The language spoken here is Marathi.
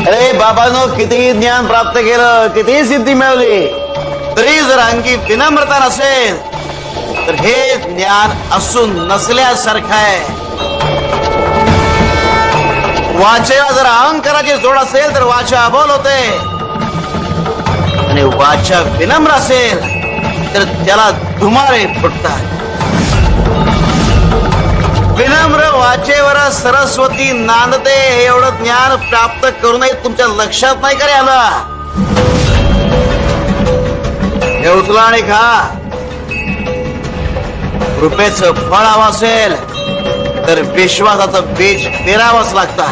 अरे बाबांनो, कितीही ज्ञान प्राप्त केलं, कितीही सिद्धी मिळवली, तरी जर अंगी विनम्रता नसेल तर हे ज्ञान असून नसल्यासारखं आहे. वाचेला जर अहंकाराची जोड असेल तर वाचा अबोल होते आणि वाचा विनम्र असेल तर त्याला धुमाळे फुटतात. विनम्र वाचेवर सरस्वती नांदते हे एवढं ज्ञान प्राप्त करूनही तुमच्या लक्षात नाही का आलं? हे उचला आणि खा. कृपेचं फळ हवं असेल तर विश्वासाचं बीज पेरावंच लागतं.